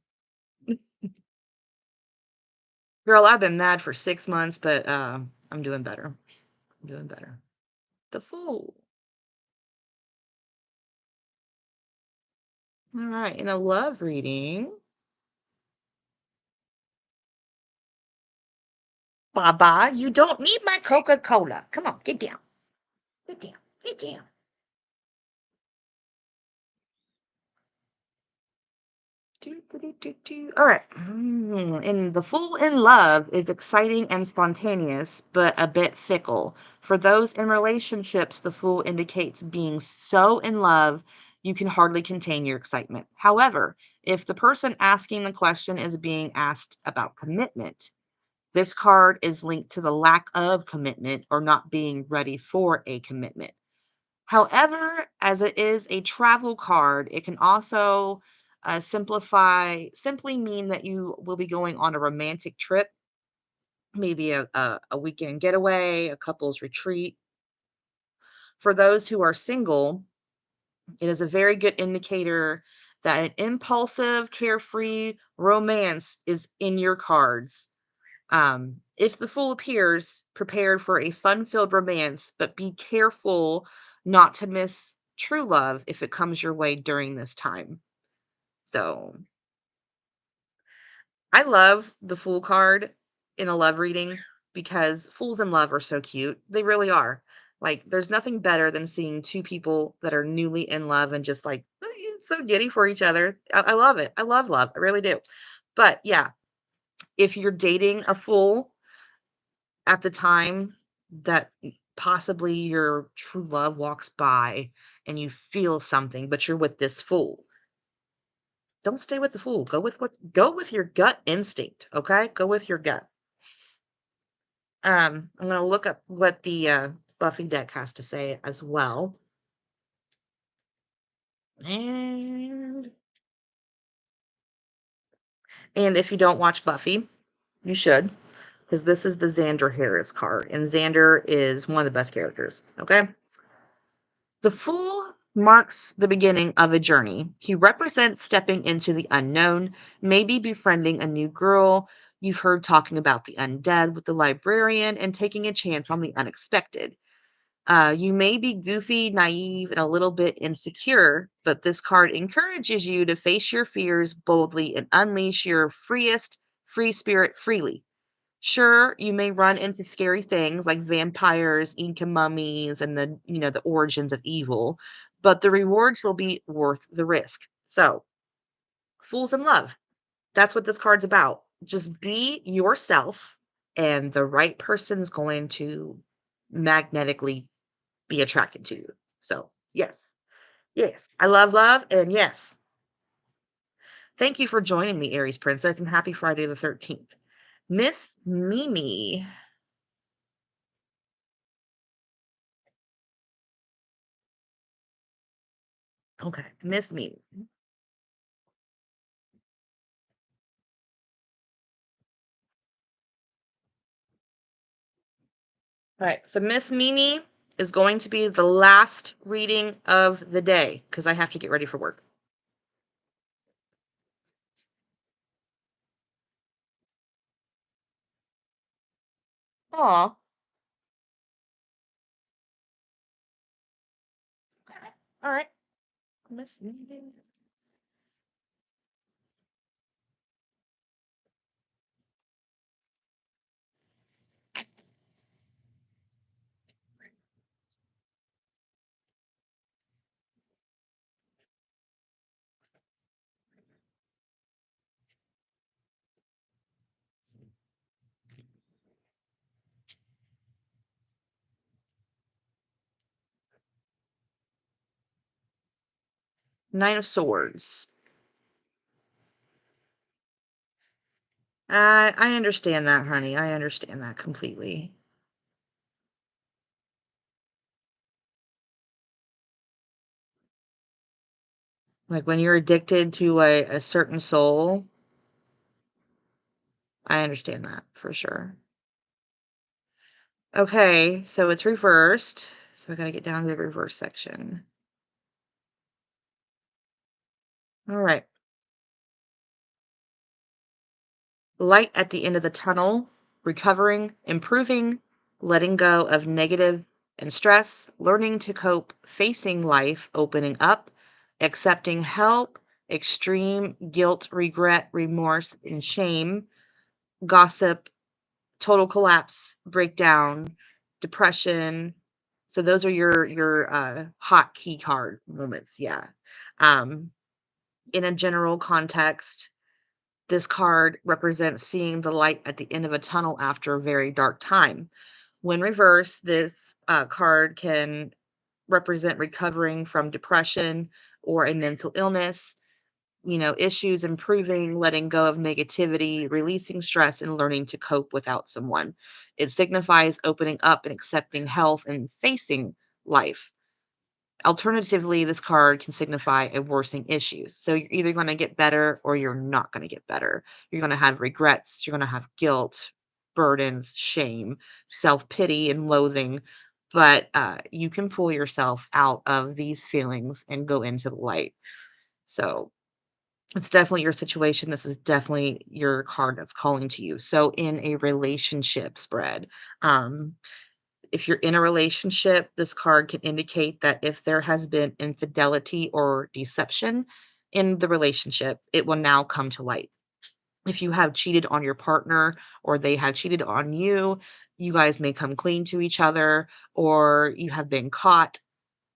Girl, I've been mad for 6 months, but I'm doing better. I'm doing better. The fool. All right. In a love reading, Baba, you don't need my Coca-Cola. Come on, get down. Get down. Get down. All right. And the fool in love is exciting and spontaneous, but a bit fickle. For those in relationships, the fool indicates being so in love you can hardly contain your excitement. However, if the person asking the question is being asked about commitment, this card is linked to the lack of commitment or not being ready for a commitment. However, as it is a travel card, it can also simply mean that you will be going on a romantic trip, maybe a weekend getaway, a couple's retreat. For those who are single, it is a very good indicator that an impulsive, carefree romance is in your cards. If the fool appears, prepared for a fun-filled romance, but be careful not to miss true love if it comes your way during this time. So, I love the fool card in a love reading because fools in love are so cute. They really are. Like, there's nothing better than seeing two people that are newly in love and just like so giddy for each other. I love it. I love love. I really do. But yeah, if you're dating a fool at the time that possibly your true love walks by and you feel something, but you're with this fool, don't stay with the fool. Go with your gut instinct, okay? Go with your gut. I'm gonna look up what the Buffy deck has to say as well. And if you don't watch Buffy, you should, because this is the Xander Harris card, and Xander is one of the best characters. Okay. The Fool marks the beginning of a journey. He represents stepping into the unknown, maybe befriending a new girl you've heard talking about the undead with the librarian, and taking a chance on the unexpected. You may be goofy, naive, and a little bit insecure, but this card encourages you to face your fears boldly and unleash your free spirit freely. Sure, you may run into scary things like vampires, Inca mummies, and the origins of evil, but the rewards will be worth the risk. So, fools in love. That's what this card's about. Just be yourself, and the right person's going to magnetically be attracted to you. So, yes. Yes. I love love, and yes. Thank you for joining me, Aries Princess, and happy Friday the 13th. Miss Mimi. Okay, Miss Mimi. All right, so Miss Mimi is going to be the last reading of the day because I have to get ready for work. Aw. Okay. All right. Miss Mimi. Nine of Swords. I understand that, honey. I understand that completely. Like when you're addicted to a certain soul, I understand that for sure. Okay, so it's reversed. So I gotta get down to the reverse section. All right. Light at the end of the tunnel, recovering, improving, letting go of negative and stress, learning to cope, facing life, opening up, accepting help, extreme guilt, regret, remorse, and shame, gossip, total collapse, breakdown, depression. So those are your hot key card moments. Yeah. Um, in a general context, this card represents seeing the light at the end of a tunnel after a very dark time. When reversed, this card can represent recovering from depression or a mental illness, issues improving, letting go of negativity, releasing stress, and learning to cope without someone. It signifies opening up and accepting health and facing life. Alternatively, this card can signify a worsening issues. So you're either going to get better or you're not going to get better. You're going to have regrets, you're going to have guilt, burdens, shame, self pity, and loathing. But you can pull yourself out of these feelings and go into the light. So, It's definitely your situation. This is definitely your card that's calling to you. So in a relationship spread, um, if you're in a relationship, this card can indicate that if there has been infidelity or deception in the relationship, it will now come to light. If you have cheated on your partner or they have cheated on you, you guys may come clean to each other, or you have been caught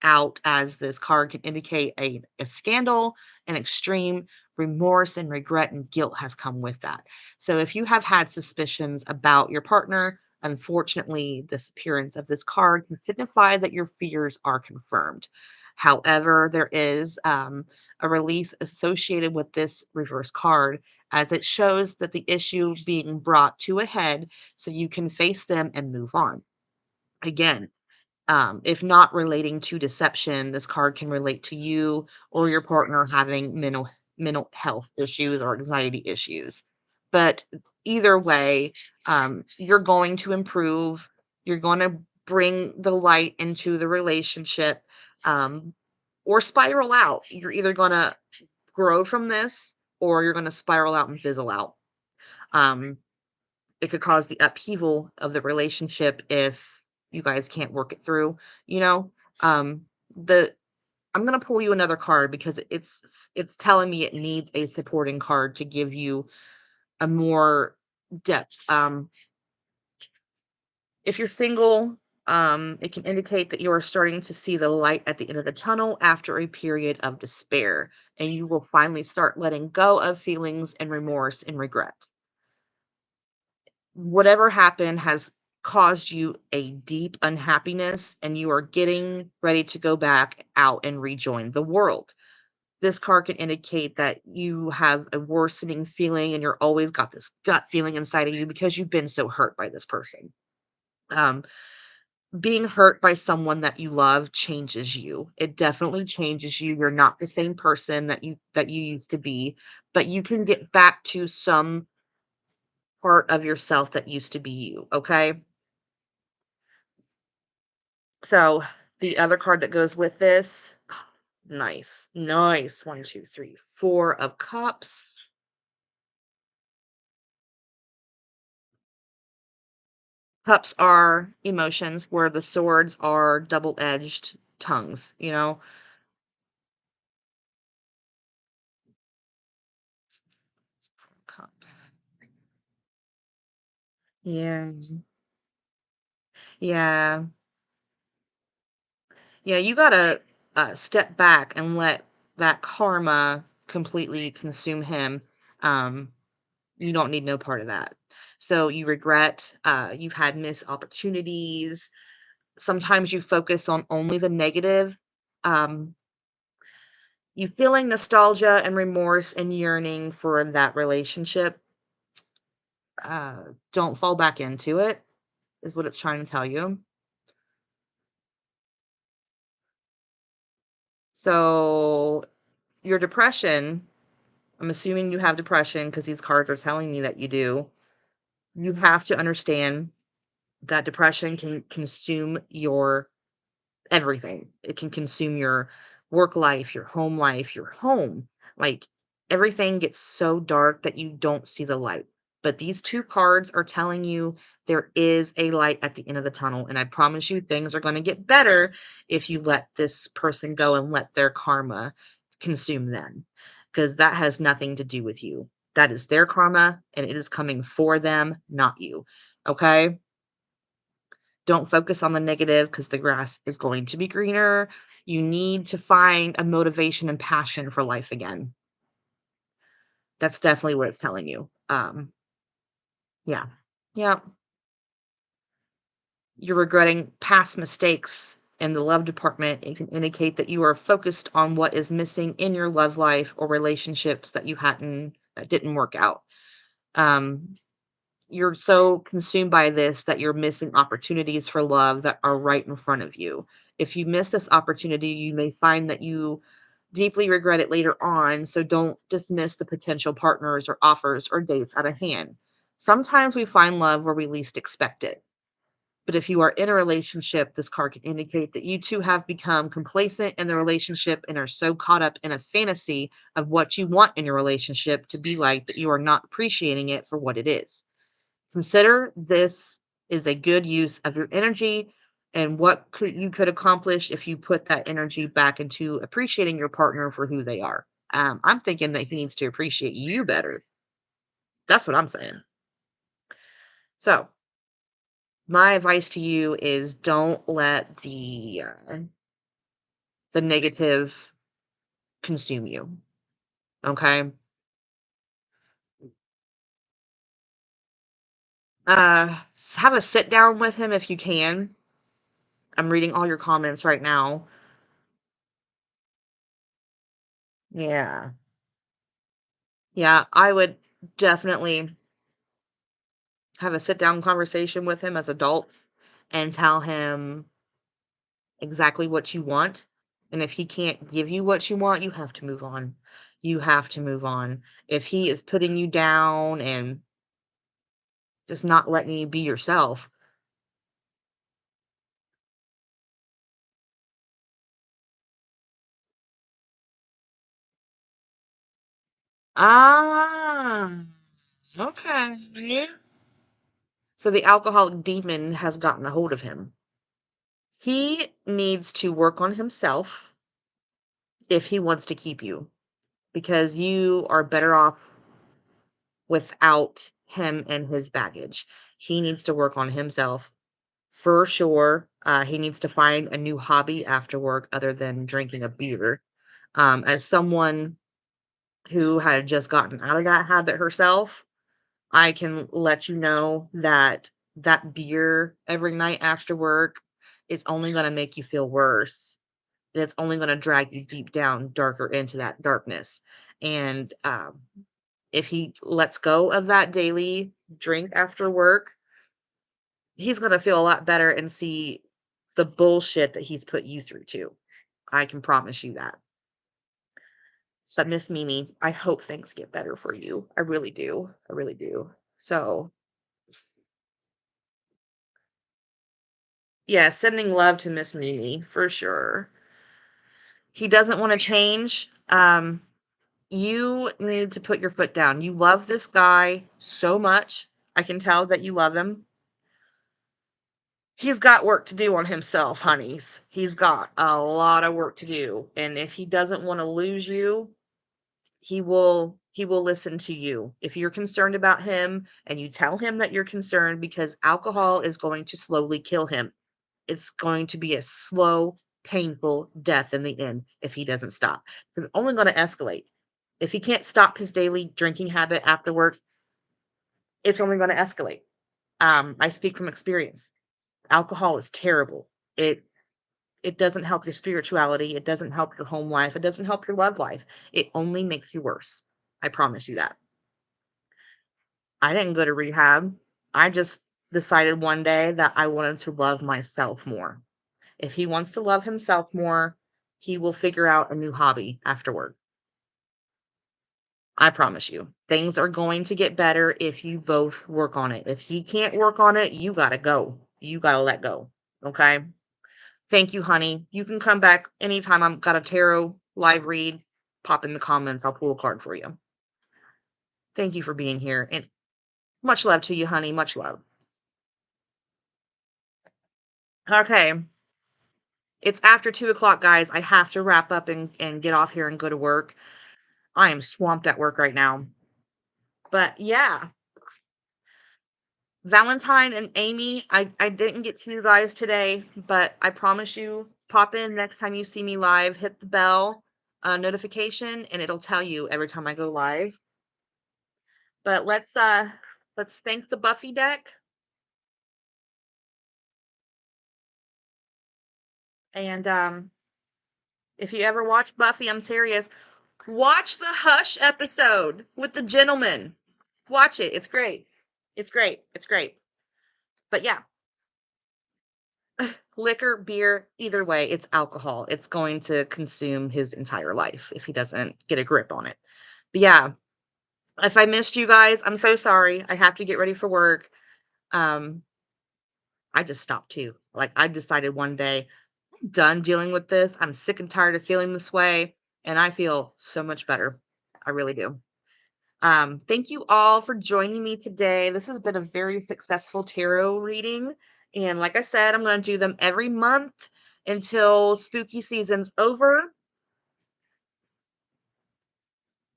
out, as this card can indicate a scandal, an extreme remorse and regret and guilt has come with that. So if you have had suspicions about your partner, unfortunately, this appearance of this card can signify that your fears are confirmed. However, there is a release associated with this reverse card, as it shows that the issue being brought to a head so you can face them and move on. Again, if not relating to deception, this card can relate to you or your partner having mental health issues or anxiety issues. But either way, you're going to improve. You're going to bring the light into the relationship, um, or spiral out. You're either going to grow from this or you're going to spiral out and fizzle out. Um, it could cause the upheaval of the relationship if you guys can't work it through, you know? Um, the I'm gonna pull you another card because it's telling me it needs a supporting card to give you a more depth. If you're single, it can indicate that you are starting to see the light at the end of the tunnel after a period of despair, and you will finally start letting go of feelings and remorse and regret. Whatever happened has caused you a deep unhappiness, and you are getting ready to go back out and rejoin the world. This card can indicate that you have a worsening feeling and you're always got this gut feeling inside of you because you've been so hurt by this person. Um, being hurt by someone that you love changes you. It definitely changes you. You're not the same person that you used to be, but you can get back to some part of yourself that used to be you, okay? So, the other card that goes with this, nice, nice. One, two, three, 4 of Cups. Cups are emotions, where the swords are double-edged tongues, you know? Cups. Yeah. Yeah. Yeah, you gotta, step back and let that karma completely consume him. Um, you don't need no part of that. So you regret, you've had missed opportunities. Sometimes you focus on only the negative. Um, you feeling nostalgia and remorse and yearning for that relationship. Don't fall back into it, is what it's trying to tell you. So your depression, I'm assuming you have depression because these cards are telling me that you do. You have to understand that depression can consume your everything. It can consume your work life, your home life, your home. Like, everything gets so dark that you don't see the light. But these 2 cards are telling you there is a light at the end of the tunnel, and I promise you things are gonna get better if you let this person go and let their karma consume them, because that has nothing to do with you. That is their karma, and it is coming for them, not you, okay? Don't focus on the negative because the grass is going to be greener. You need to find a motivation and passion for life again. That's definitely what it's telling you. Yeah. Yeah. You're regretting past mistakes in the love department. It can indicate that you are focused on what is missing in your love life or relationships that didn't work out. Um, you're so consumed by this that you're missing opportunities for love that are right in front of you. If you miss this opportunity, you may find that you deeply regret it later on. So don't dismiss the potential partners or offers or dates out of hand. Sometimes we find love where we least expect it. But if you are in a relationship, this card can indicate that you two have become complacent in the relationship and are so caught up in a fantasy of what you want in your relationship to be like that you are not appreciating it for what it is. Consider this is a good use of your energy and what you could accomplish if you put that energy back into appreciating your partner for who they are. I'm thinking that he needs to appreciate you better. That's what I'm saying. So, my advice to you is don't let the negative consume you. Okay. Have a sit down with him if you can. I'm reading all your comments right now. Yeah. Yeah, I would definitely have a sit down conversation with him as adults and tell him exactly what you want. And if he can't give you what you want, you have to move on. You have to move on. If he is putting you down and just not letting you be yourself. Ah, okay. So the alcoholic demon has gotten a hold of him. He needs to work on himself if he wants to keep you because you are better off without him and his baggage. He needs to work on himself for sure. He needs to find a new hobby after work other than drinking a beer. As someone who had just gotten out of that habit herself, I can let you know that that beer every night after work is only going to make you feel worse. And it's only going to drag you deep down, darker into that darkness. And if he lets go of that daily drink after work, he's going to feel a lot better and see the bullshit that he's put you through too. I can promise you that. But Miss Mimi, I hope things get better for you. I really do. I really do. So, yeah, sending love to Miss Mimi for sure. He doesn't want to change. You need to put your foot down. You love this guy so much. I can tell that you love him. He's got work to do on himself, honeys. He's got a lot of work to do. And if he doesn't want to lose you, he will listen to you. If you're concerned about him and you tell him that you're concerned because alcohol is going to slowly kill him. It's going to be a slow, painful death in the end if he doesn't stop. It's only going to escalate. If he can't stop his daily drinking habit after work, it's only going to escalate. I speak from experience. Alcohol is terrible. It doesn't help your spirituality. It doesn't help your home life. It doesn't help your love life. It only makes you worse. I promise you that. I didn't go to rehab. I just decided one day that I wanted to love myself more. If he wants to love himself more, he will figure out a new hobby afterward. I promise you. Things are going to get better if you both work on it. If he can't work on it, you got to go. You got to let go. Okay? Thank you, honey. You can come back anytime I've got a tarot live read. Pop in the comments. I'll pull a card for you. Thank you for being here. And much love to you, honey. Much love. Okay. It's after 2 o'clock, guys. I have to wrap up and get off here and go to work. I am swamped at work right now. But yeah, Valentine and Amy, I didn't get to you guys today, but I promise you, pop in next time you see me live, hit the bell notification, and it'll tell you every time I go live. But let's thank the Buffy deck. And if you ever watch Buffy, I'm serious, watch the Hush episode with the gentleman. Watch it. It's great. It's great. It's great. But yeah, liquor, beer, either way, it's alcohol. It's going to consume his entire life if he doesn't get a grip on it. But yeah, if I missed you guys, I'm so sorry. I have to get ready for work. Um, I just stopped too. Like, I decided one day, I'm done dealing with this. I'm sick and tired of feeling this way, and I feel so much better. I really do. Thank you all for joining me today. This has been a very successful tarot reading. And like I said, I'm going to do them every month until spooky season's over.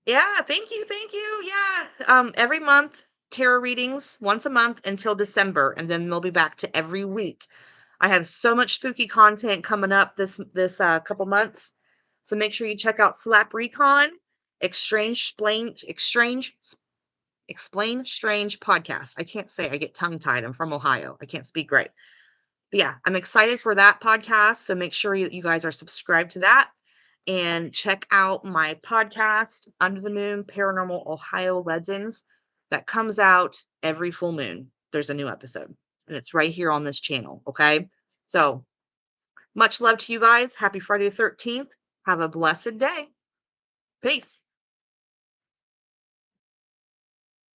Yeah, thank you, thank you. Yeah. Every month, tarot readings once a month until December, and then they'll be back to every week. I have so much spooky content coming up this couple months. So make sure you check out Slap Recon, Explain Strange podcast. I can't say, I get tongue tied. I'm from Ohio. I can't speak right. But yeah, I'm excited for that podcast. So make sure you guys are subscribed to that and check out my podcast, Under the Moon Paranormal Ohio Legends, that comes out every full moon. There's a new episode and it's right here on this channel. Okay. So much love to you guys. Happy Friday the 13th. Have a blessed day. Peace.